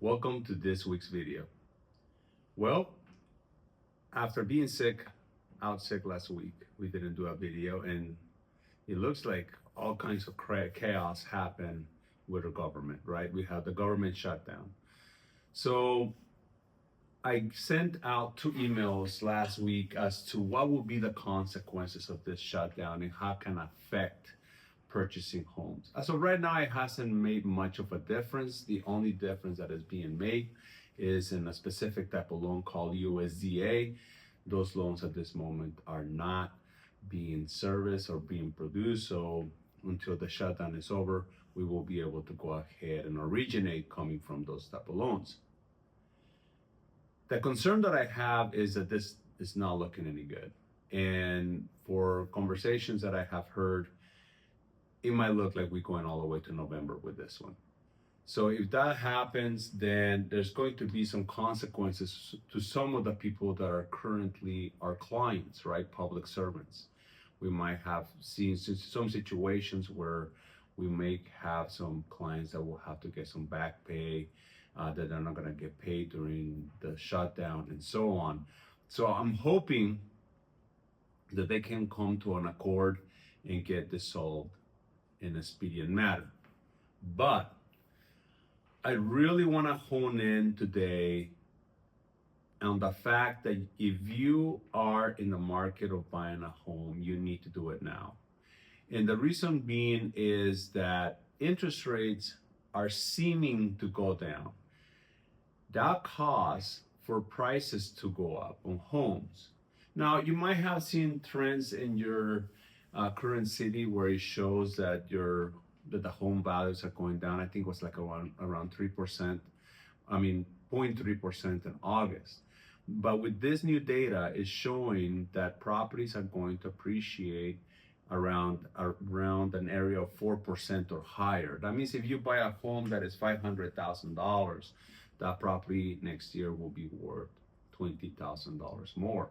Welcome to this week's video. Well, after being out sick last week, we didn't do a video, and it looks like all kinds of chaos happened with the government, right? We have the government shutdown. So I sent out 2 emails last week as to what will be the consequences of this shutdown and how it can affect purchasing homes. As of right now, it hasn't made much of a difference. The only difference that is being made is in a specific type of loan called USDA. Those loans at this moment are not being serviced or being produced. So until the shutdown is over, we will be able to go ahead and originate coming from those type of loans. The concern that I have is that this is not looking any good. And for conversations that I have heard, it might look like we're going all the way to November with this one. So if that happens, then there's going to be some consequences to some of the people that are currently our clients, right? Public servants. We might have seen some situations where we may have some clients that will have to get some back pay, that they're not going to get paid during the shutdown and so on. So I'm hoping that they can come to an accord and get this solved in a expedient manner. But I really want to hone in today on the fact that if you are in the market of buying a home, you need to do it now. And the reason being is that interest rates are seeming to go down. That causes for prices to go up on homes. Now, you might have seen trends in your current city where it shows that the home values are going down. I think it was like around 3%. 0.3% in August. But with this new data, it's showing that properties are going to appreciate around an area of 4% or higher. That means if you buy a home that is $500,000, that property next year will be worth $20,000 more.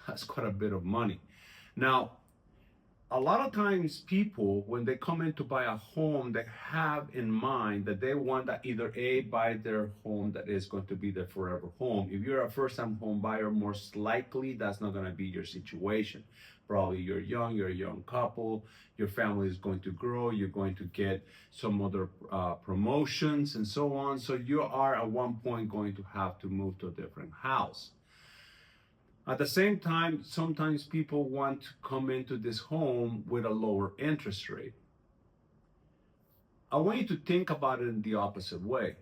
That's quite a bit of money. Now, a lot of times people, when they come in to buy a home, they have in mind that they want to either buy their home that is going to be their forever home. If you're a first-time home buyer, most likely that's not going to be your situation. Probably you're young, you're a young couple, your family is going to grow, you're going to get some other promotions and so on. So you are at one point going to have to move to a different house. At the same time, sometimes people want to come into this home with a lower interest rate. I want you to think about it in the opposite way.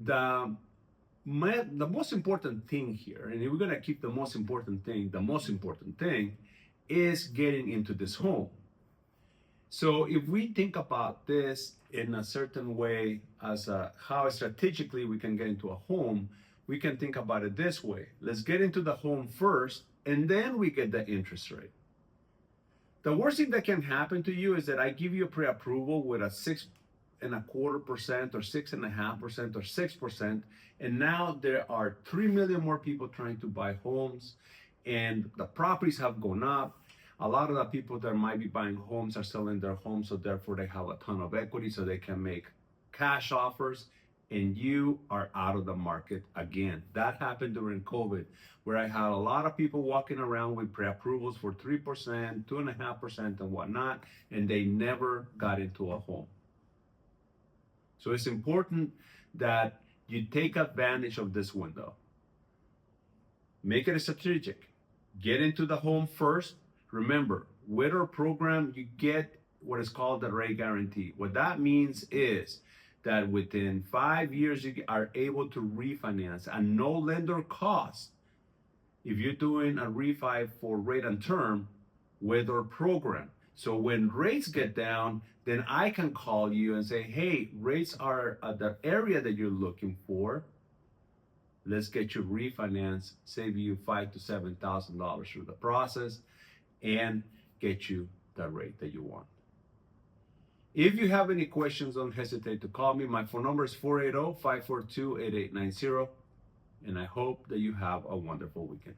The most important thing here, and if we're going to keep the most important thing is getting into this home. So if we think about this in a certain way as how strategically we can get into a home, we can think about it this way. Let's get into the home first, and then we get the interest rate. The worst thing that can happen to you is that I give you a pre-approval with a 6.25% or 6.5% or 6%, and now there are 3 million more people trying to buy homes, and the properties have gone up. A lot of the people that might be buying homes are selling their homes, so therefore they have a ton of equity, so they can make cash offers, and you are out of the market again. That happened during COVID, where I had a lot of people walking around with pre-approvals for 3%, 2.5%, and whatnot, and they never got into a home. So it's important that you take advantage of this window. Make it strategic. Get into the home first. Remember, with our program, you get what is called the rate guarantee. What that means is that within 5 years, you are able to refinance at no lender cost if you're doing a refi for rate and term with our program. So when rates get down, then I can call you and say, hey, rates are at the area that you're looking for. Let's get you refinance, save you $5,000 to $7,000 through the process, and get you the rate that you want. If you have any questions, don't hesitate to call me. My phone number is 480-542-8890, and I hope that you have a wonderful weekend.